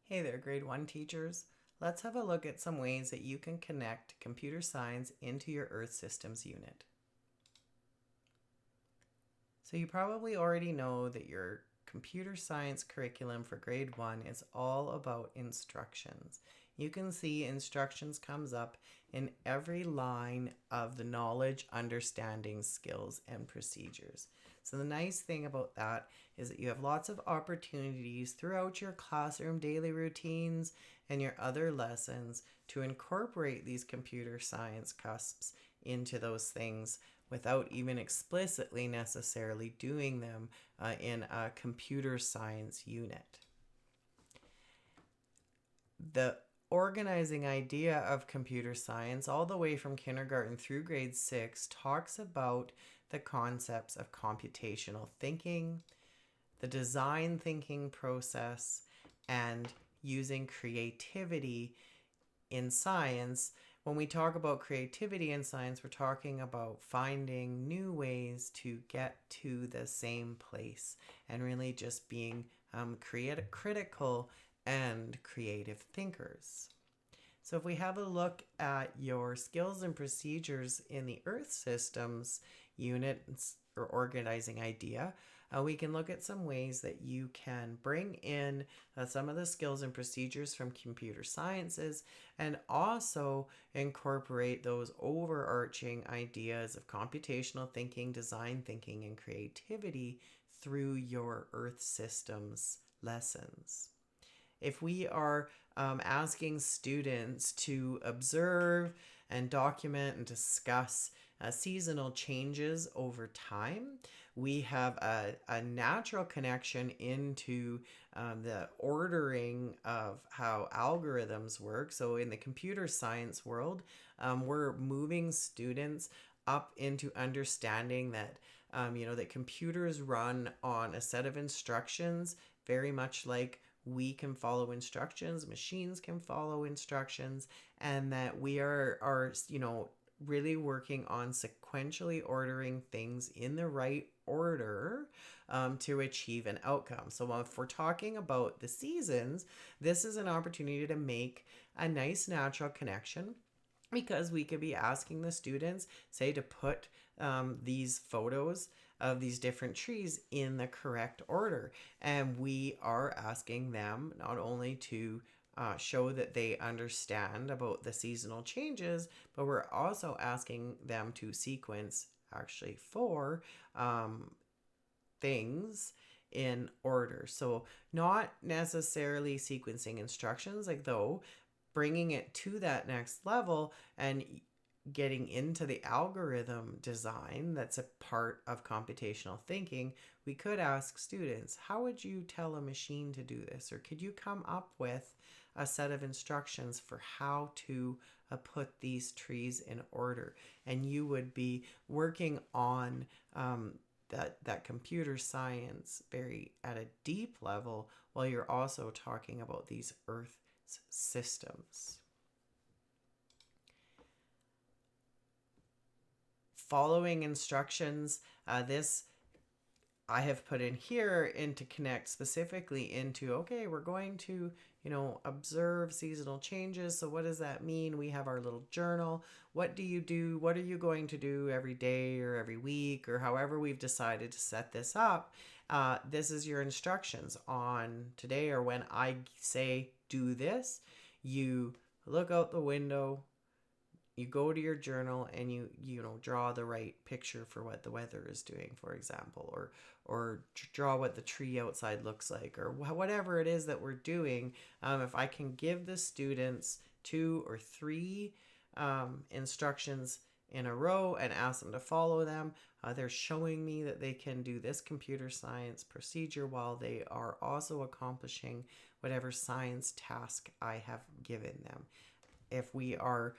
Hey there, grade 1 teachers. Let's have a look at some ways that you can connect computer science into your Earth Systems unit. So you probably already know that your computer science curriculum for grade 1 is all about instructions. You can see instructions comes up in every line of the knowledge, understanding, skills, and procedures. So the nice thing about that is that you have lots of opportunities throughout your classroom daily routines and your other lessons to incorporate these computer science cusps into those things without even explicitly necessarily doing them in a computer science unit. The organizing idea of computer science, all the way from kindergarten through grade 6, talks about the concepts of computational thinking, the design thinking process, and using creativity in science. When we talk about creativity in science, we're talking about finding new ways to get to the same place and really just being critical and creative thinkers. So if we have a look at your skills and procedures in the Earth Systems unit or organizing idea, we can look at some ways that you can bring in some of the skills and procedures from computer sciences and also incorporate those overarching ideas of computational thinking, design thinking, and creativity through your Earth Systems lessons. If we are asking students to observe and document and discuss seasonal changes over time, we have a natural connection into the ordering of how algorithms work. So in the computer science world, we're moving students up into understanding that that computers run on a set of instructions, very much like we can follow instructions, machines can follow instructions, and that we are really working on sequentially ordering things in the right order to achieve an outcome. So if we're talking about the seasons, this is an opportunity to make a nice natural connection, because we could be asking the students, say, to put these photos of these different trees in the correct order. And we are asking them not only to show that they understand about the seasonal changes, but we're also asking them to sequence actually four things in order. So not necessarily sequencing instructions, like though bringing it to that next level and getting into the algorithm design that's a part of computational thinking, we could ask students, how would you tell a machine to do this? Or could you come up with a set of instructions for how to put these trees in order? And you would be working on that computer science very at a deep level, while you're also talking about these earth systems. Following instructions, this I have put in here and to connect specifically into, okay, we're going to, observe seasonal changes. So what does that mean? We have our little journal. What do you do? What are you going to do every day or every week or however we've decided to set this up? This is your instructions on today, or when I say do this, you look out the window, you go to your journal, and you draw the right picture for what the weather is doing, for example, or draw what the tree outside looks like, or whatever it is that we're doing. If I can give the students 2 or 3 instructions in a row and ask them to follow them, they're showing me that they can do this computer science procedure while they are also accomplishing whatever science task I have given them. If we are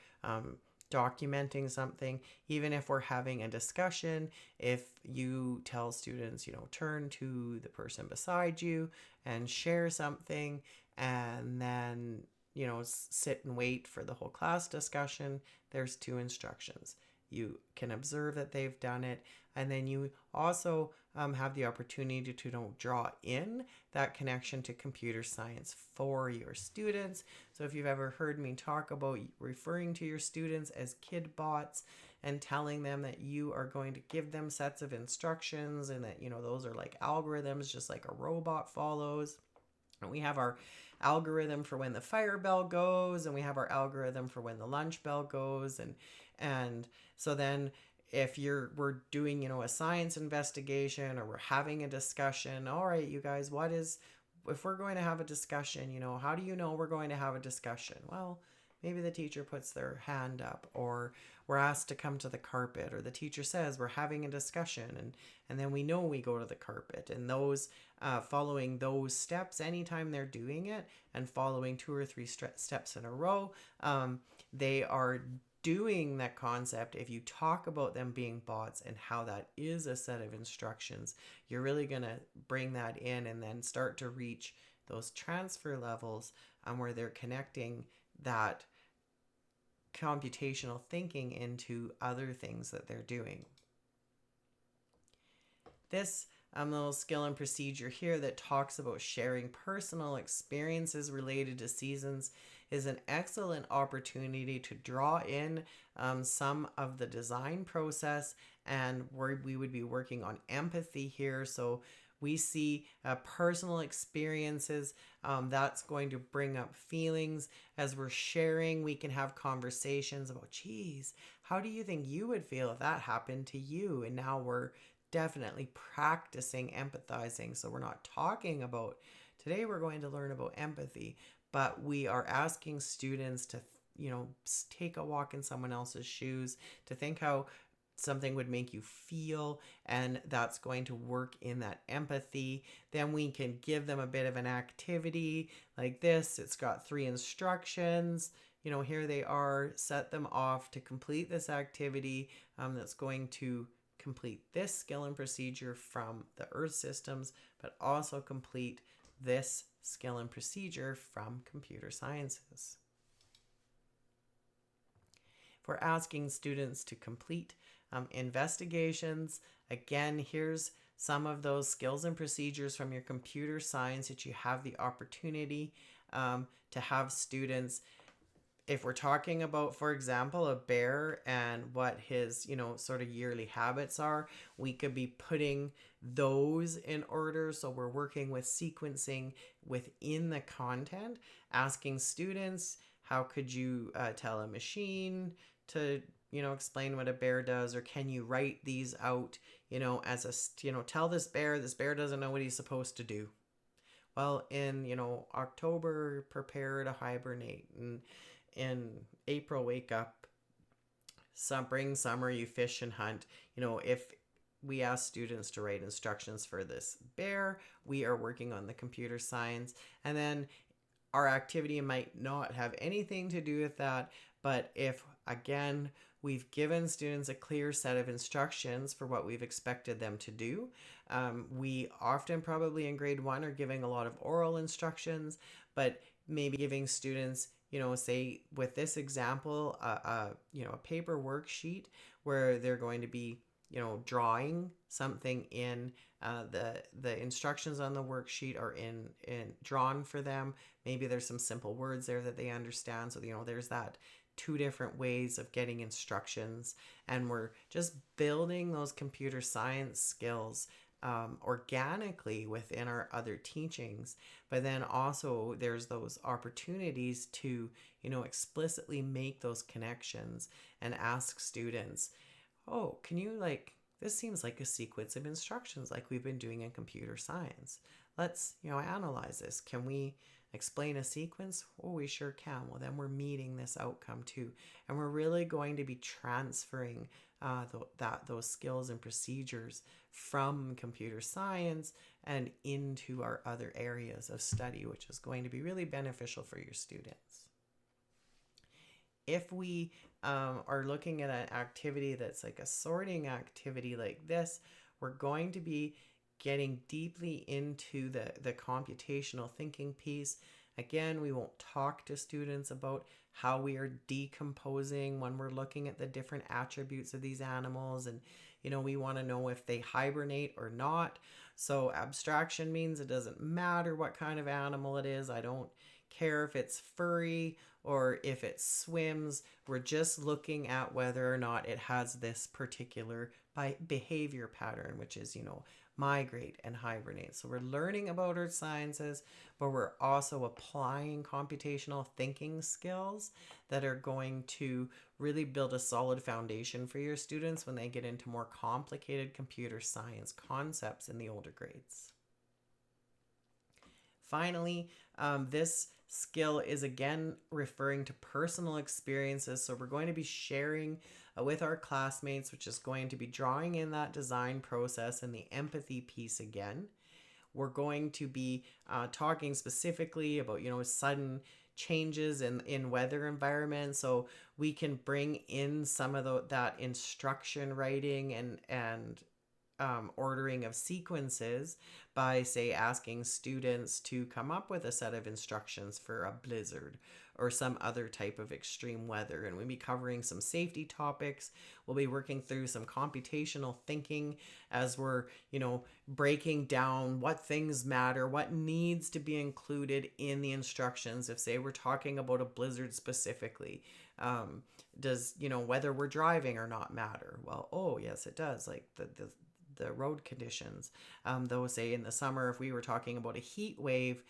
documenting something, even if we're having a discussion, if you tell students, turn to the person beside you and share something, and then, sit and wait for the whole class discussion, there's 2 instructions. You can observe that they've done it. And then you also have the opportunity to draw in that connection to computer science for your students. So if you've ever heard me talk about referring to your students as kid bots and telling them that you are going to give them sets of instructions and that, those are like algorithms, just like a robot follows. And we have our algorithm for when the fire bell goes, and we have our algorithm for when the lunch bell goes, and so then if we're doing a science investigation, or we're having a discussion, all right, you guys, if we're going to have a discussion, how do you know we're going to have a discussion? Well, maybe the teacher puts their hand up, or we're asked to come to the carpet, or the teacher says we're having a discussion, and then we know we go to the carpet. And those following those steps, anytime they're doing it and following 2 or 3 steps in a row, they are doing that concept. If you talk about them being bots and how that is a set of instructions, you're really going to bring that in and then start to reach those transfer levels where they're connecting that computational thinking into other things that they're doing. This little skill and procedure here that talks about sharing personal experiences related to seasons is an excellent opportunity to draw in some of the design process, and where we would be working on empathy here. So we see personal experiences. That's going to bring up feelings. As we're sharing, we can have conversations about, geez, how do you think you would feel if that happened to you? And now we're definitely practicing empathizing. So we're not talking about, today we're going to learn about empathy, but we are asking students to, take a walk in someone else's shoes, to think how something would make you feel, and that's going to work in that empathy. Then we can give them a bit of an activity like this. It's got 3 instructions. Here they are. Set them off to complete this activity that's going to complete this skill and procedure from the Earth systems, but also complete this skill and procedure from computer sciences. If we're asking students to complete investigations, again, here's some of those skills and procedures from your computer science that you have the opportunity to have students. If we're talking about, for example, a bear and what his, sort of yearly habits are, we could be putting those in order. So we're working with sequencing within the content, asking students, how could you tell a machine to, explain what a bear does, or can you write these out, as a, tell this bear doesn't know what he's supposed to do. Well, in, October, prepare to hibernate, and in April, wake up. Spring, summer, you fish and hunt. If we ask students to write instructions for this bear, we are working on the computer science. And then our activity might not have anything to do with that. But if, again, we've given students a clear set of instructions for what we've expected them to do, we often probably in grade 1 are giving a lot of oral instructions, but maybe giving students, say with this example, a paper worksheet where they're going to be, drawing something in. The instructions on the worksheet are in drawn for them. Maybe there's some simple words there that they understand. So, there's that 2 different ways of getting instructions, and we're just building those computer science skills organically within our other teachings. But then also there's those opportunities to, explicitly make those connections and ask students, oh, can you this seems like a sequence of instructions like we've been doing in computer science. Let's, analyze this. Can we explain a sequence? Oh, we sure can. Well, then we're meeting this outcome too. And we're really going to be transferring those skills and procedures from computer science and into our other areas of study, which is going to be really beneficial for your students. If we are looking at an activity that's like a sorting activity like this, we're going to be getting deeply into the computational thinking piece. Again, we won't talk to students about how we are decomposing when we're looking at the different attributes of these animals and, We want to know if they hibernate or not. So abstraction means it doesn't matter what kind of animal it is. I don't care if it's furry or if it swims. We're just looking at whether or not it has this particular behavior pattern, which is, migrate and hibernate. So we're learning about earth sciences, but we're also applying computational thinking skills that are going to really build a solid foundation for your students when they get into more complicated computer science concepts in the older grades. Finally, this skill is again referring to personal experiences. So we're going to be sharing with our classmates, which is going to be drawing in that design process and the empathy piece again. We're going to be talking specifically about, sudden changes in weather environments. So we can bring in some of that instruction writing and ordering of sequences by, say, asking students to come up with a set of instructions for a blizzard or some other type of extreme weather. And we'll be covering some safety topics. We'll be working through some computational thinking as we're, breaking down what things matter, what needs to be included in the instructions. If, say, we're talking about a blizzard specifically, does, whether we're driving or not matter? Well, oh, yes, it does. Like the road conditions. Though, say, in the summer, if we were talking about a heat wave,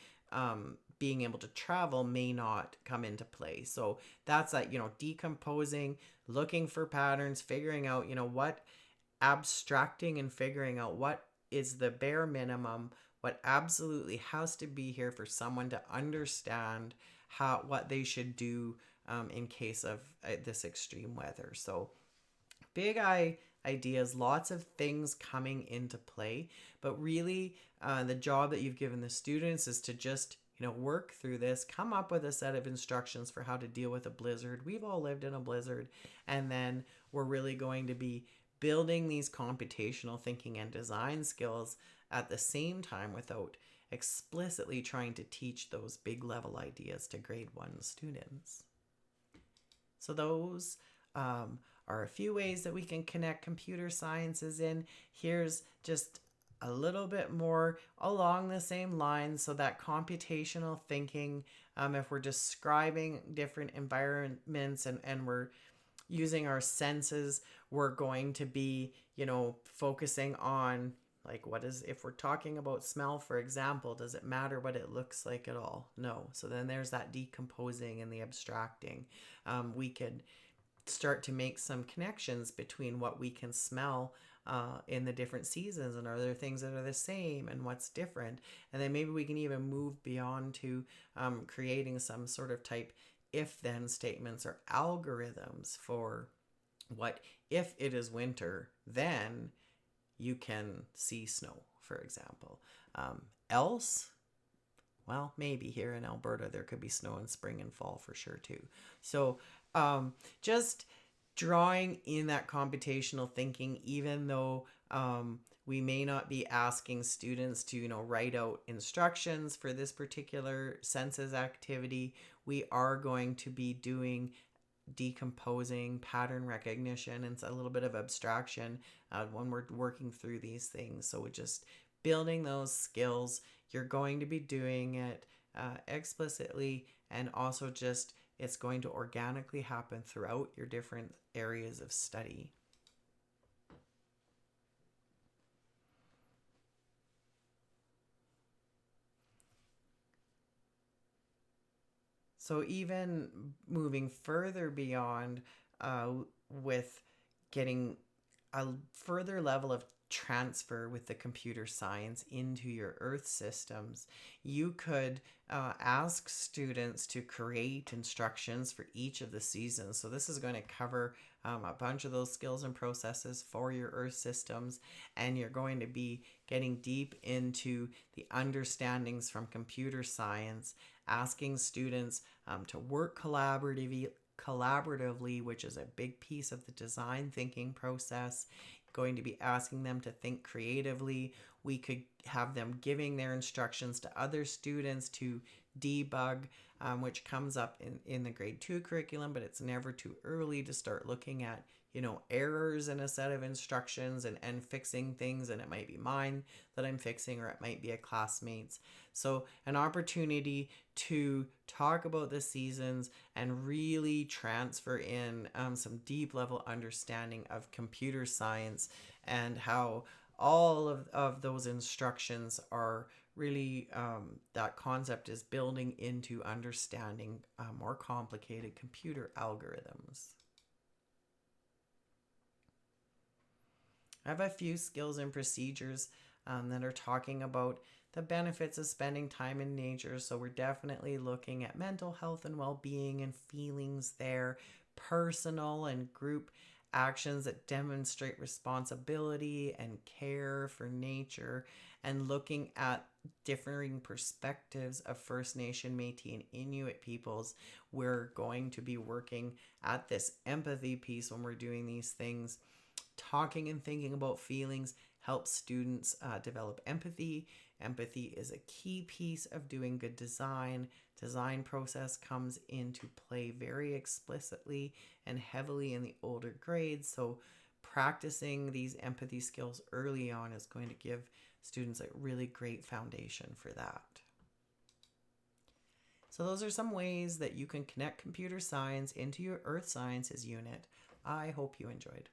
being able to travel may not come into play. So that's that, decomposing, looking for patterns, figuring out, abstracting and figuring out what is the bare minimum, what absolutely has to be here for someone to understand what they should do in case of this extreme weather. So big ideas, lots of things coming into play, but really the job that you've given the students is to just work through this, come up with a set of instructions for how to deal with a blizzard. We've all lived in a blizzard, and then we're really going to be building these computational thinking and design skills at the same time without explicitly trying to teach those big level ideas to grade 1 students. So those are a few ways that we can connect computer sciences in. Here's just a little bit more along the same lines. So that computational thinking, if we're describing different environments and we're using our senses, we're going to be, focusing on if we're talking about smell, for example, does it matter what it looks like at all? No. So then there's that decomposing and the abstracting. We could start to make some connections between what we can smell in the different seasons, and are there things that are the same and what's different. And then maybe we can even move beyond to creating some sort of type if-then statements or algorithms for what if it is winter, then you can see snow, for example. Else, well, maybe here in Alberta there could be snow in spring and fall for sure too. So just drawing in that computational thinking, even though we may not be asking students to, write out instructions for this particular senses activity, we are going to be doing decomposing, pattern recognition, and a little bit of abstraction when we're working through these things. So we're just building those skills. You're going to be doing it explicitly, and also just it's going to organically happen throughout your different areas of study. So even moving further beyond with getting a further level of transfer with the computer science into your earth systems, you could ask students to create instructions for each of the seasons. So this is going to cover a bunch of those skills and processes for your earth systems, and you're going to be getting deep into the understandings from computer science, asking students to work collaboratively, which is a big piece of the design thinking process. Going to be asking them to think creatively. We could have them giving their instructions to other students to debug, which comes up in the grade 2 curriculum, but it's never too early to start looking at, errors in a set of instructions and fixing things, and it might be mine that I'm fixing, or it might be a classmate's. So an opportunity to talk about the seasons and really transfer in some deep level understanding of computer science, and how all of those instructions are really, that concept is building into understanding more complicated computer algorithms. I have a few skills and procedures that are talking about the benefits of spending time in nature. So we're definitely looking at mental health and well-being and feelings there, personal and group actions that demonstrate responsibility and care for nature, and looking at differing perspectives of First Nation, Métis, and Inuit peoples. We're going to be working at this empathy piece when we're doing these things. Talking and thinking about feelings helps students develop empathy. Empathy is a key piece of doing good design. Design process comes into play very explicitly and heavily in the older grades. So practicing these empathy skills early on is going to give students a really great foundation for that. So those are some ways that you can connect computer science into your earth sciences unit. I hope you enjoyed.